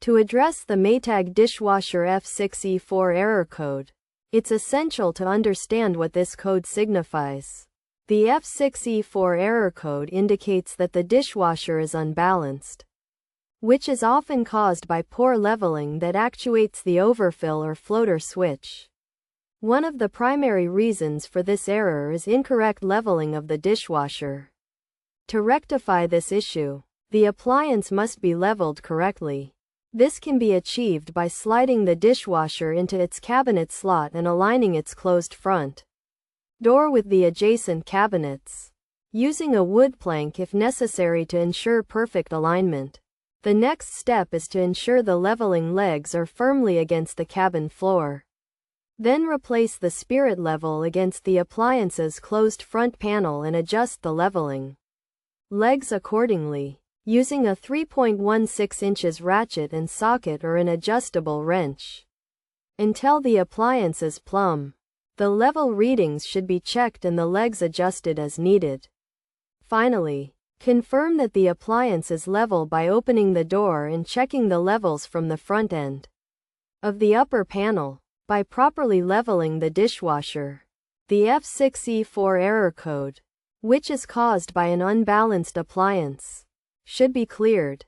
To address the Maytag Dishwasher F6E4 error code, it's essential to understand what this code signifies. The F6E4 error code indicates that the dishwasher is unbalanced, which is often caused by poor leveling that actuates the overfill or floater switch. One of the primary reasons for this error is incorrect leveling of the dishwasher. To rectify this issue, the appliance must be leveled correctly. This can be achieved by sliding the dishwasher into its cabinet slot and aligning its closed front door with the adjacent cabinets, using a wood plank if necessary to ensure perfect alignment. The next step is to ensure the leveling legs are firmly against the cabin floor. Then replace the spirit level against the appliance's closed front panel and adjust the leveling legs accordingly, using a 3.16 inches ratchet and socket or an adjustable wrench, until the appliance is plumb. The level readings should be checked and the legs adjusted as needed. Finally, confirm that the appliance is level by opening the door and checking the levels from the front end of the upper panel. By properly leveling the dishwasher, the F6E4 error code, which is caused by an unbalanced appliance, should be cleared.